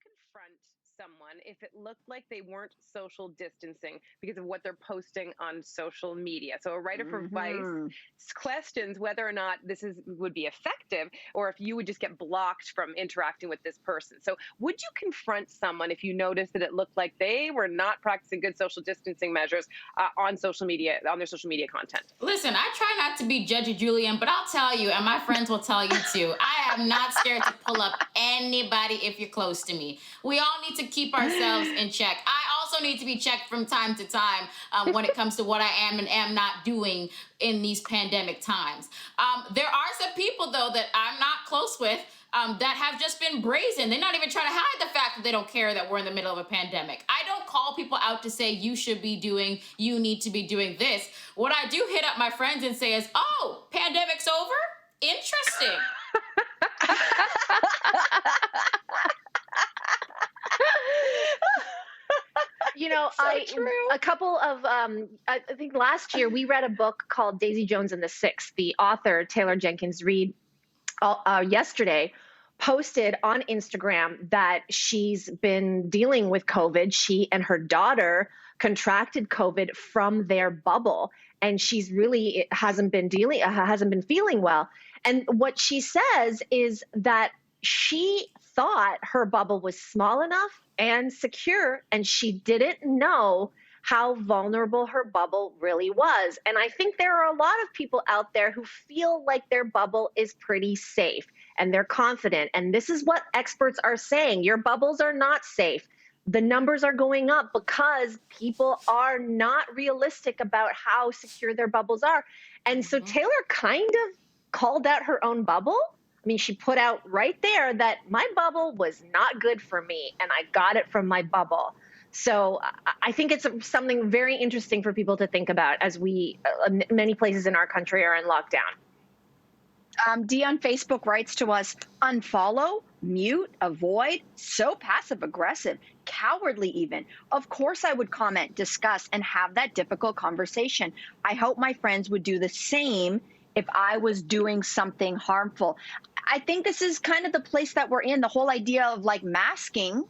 confront someone if it looked like they weren't social distancing because of what they're posting on social media? So a writer for Vice Mm-hmm. questions whether or not would be effective, or if you would just get blocked from interacting with this person. So would you confront someone if you noticed that it looked like they were not practicing good social distancing measures on social media, on their social media content? Listen, I try not to be Judgy Julian, but I'll tell you, and my friends will tell you too, I am not scared to pull up anybody if you're close to me. We all need to keep ourselves in check. I also need to be checked from time to time when it comes to what I am and am not doing in these pandemic times. There are some people, though, that I'm not close with that have just been brazen. They're not even trying to hide the fact that they don't care that we're in the middle of a pandemic. I don't call people out to say you need to be doing this. What I do hit up my friends and say is, oh, pandemic's over? Interesting. A couple of, I think last year we read a book called Daisy Jones and the Six. The author, Taylor Jenkins Reid, yesterday posted on Instagram that she's been dealing with COVID. She and her daughter contracted COVID from their bubble, and hasn't been feeling well. And what she says is that she thought her bubble was small enough and secure, and she didn't know how vulnerable her bubble really was. And I think there are a lot of people out there who feel like their bubble is pretty safe and they're confident. And this is what experts are saying. Your bubbles are not safe. The numbers are going up because people are not realistic about how secure their bubbles are. And so Taylor kind of called out her own bubble. I mean, she put out right there that my bubble was not good for me and I got it from my bubble. So I think it's something very interesting for people to think about as many places in our country are in lockdown. Dee on Facebook writes to us, unfollow, mute, avoid, so passive aggressive, cowardly even. Of course I would comment, discuss, and have that difficult conversation. I hope my friends would do the same if I was doing something harmful. I think this is kind of the place that we're in. The whole idea of like masking,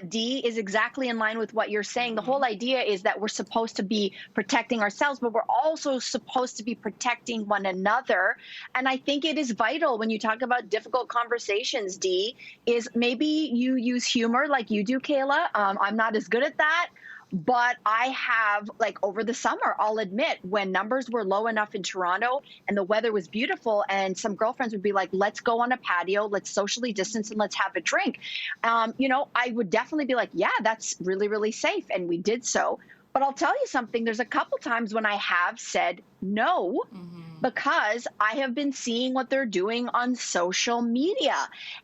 Dee, is exactly in line with what you're saying. The whole idea is that we're supposed to be protecting ourselves, but we're also supposed to be protecting one another. And I think it is vital when you talk about difficult conversations, Dee, is maybe you use humor like you do, Kayla. I'm not as good at that. But I have, like over the summer, I'll admit, when numbers were low enough in Toronto and the weather was beautiful and some girlfriends would be like, let's go on a patio, let's socially distance and let's have a drink. I would definitely be like, yeah, that's really, really safe. And we did so. But I'll tell you something, there's a couple times when I have said no, because I have been seeing what they're doing on social media.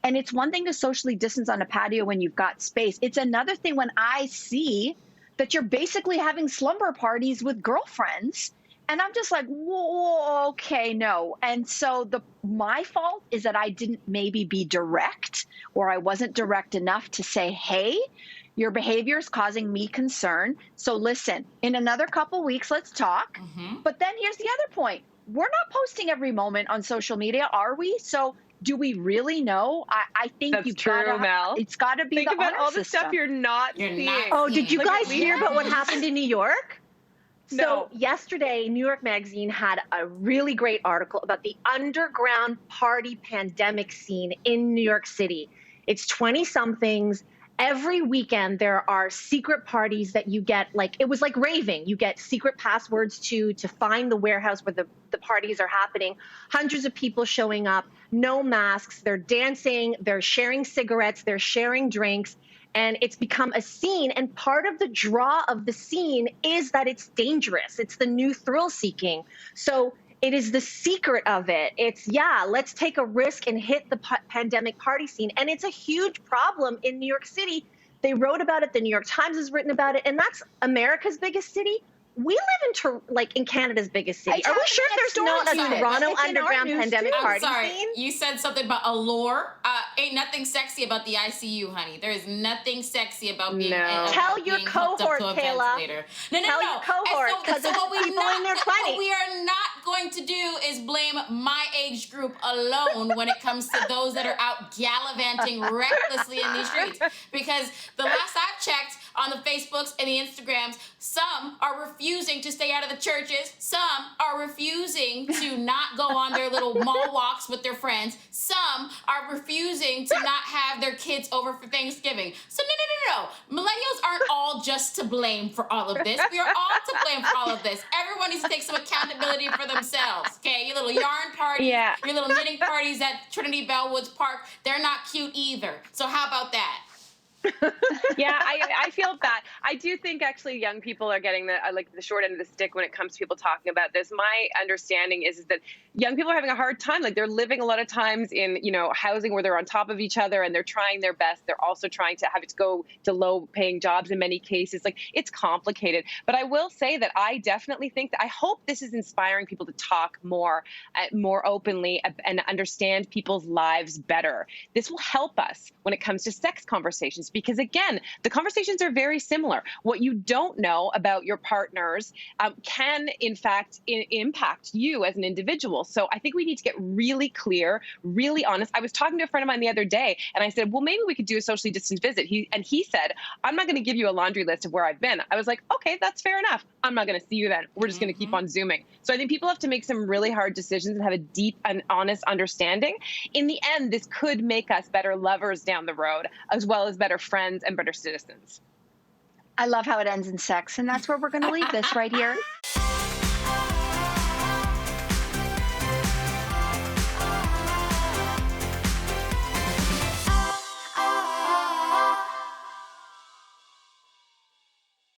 And it's one thing to socially distance on a patio when you've got space. It's another thing when I see that you're basically having slumber parties with girlfriends. And I'm just like, whoa, okay, no. And so my fault is that I didn't maybe be direct, or I wasn't direct enough to say, hey, your behavior is causing me concern. So listen, in another couple weeks, let's talk. But then here's the other point. We're not posting every moment on social media, are we? So do we really know? I think that's true, Mel. It's got to be think the about all the system. stuff you're not seeing. Oh, did you guys hear about what happened in New York? No. So yesterday, New York Magazine had a really great article about the underground party pandemic scene in New York City. It's 20-somethings. Every weekend, there are secret parties that you get, it was like raving. You get secret passwords to find the warehouse where the parties are happening. Hundreds of people showing up, no masks. They're dancing, they're sharing cigarettes, they're sharing drinks. And it's become a scene. And part of the draw of the scene is that it's dangerous. It's the new thrill seeking. So it is the secret of it. It's, let's take a risk and hit the pandemic party scene. And it's a huge problem in New York City. They wrote about it. The New York Times has written about it. And that's America's biggest city. we live in Canada's biggest city. Are we sure there's not a sorry. Toronto It's in our underground news, pandemic too. party Sorry, scene? you said something about allure. Ain't nothing sexy about the ICU, honey. There is nothing sexy about being. No. About Tell your being hooked cohort, up to a Kayla. ventilator. No. Tell your cohort, And 'cause there's what we people in their what 20s. we are not going to do is blame my age group alone when it comes to those that are out gallivanting recklessly in these streets. Because the last I've checked on the Facebooks and the Instagrams, some are refusing to stay out of the churches. Some are refusing to not go on their little mall walks with their friends. Some are refusing to not have their kids over for Thanksgiving. So no. Millennials aren't all just to blame for all of this. We are all to blame for all of this. Everyone needs to take some accountability for themselves, okay? Your little yarn parties, your little knitting parties at Trinity Bellwoods Park, they're not cute either. So how about that? Yeah, I feel that. I do think actually young people are getting the short end of the stick when it comes to people talking about this. My understanding is that young people are having a hard time. Like they're living a lot of times in, housing where they're on top of each other and they're trying their best. They're also trying to have it go to low paying jobs in many cases. Like it's complicated. But I will say that I definitely think that I hope this is inspiring people to talk more openly and understand people's lives better. This will help us when it comes to sex conversations. Because again, the conversations are very similar. What you don't know about your partners can, in fact, impact you as an individual. So I think we need to get really clear, really honest. I was talking to a friend of mine the other day, and I said, well, maybe we could do a socially distanced visit. He said, I'm not going to give you a laundry list of where I've been. I was like, okay, that's fair enough. I'm not going to see you then. We're just going to keep on Zooming. So I think people have to make some really hard decisions and have a deep and honest understanding. In the end, this could make us better lovers down the road, as well as better friends and better citizens. I love how it ends in sex, and that's where we're going to leave this right here.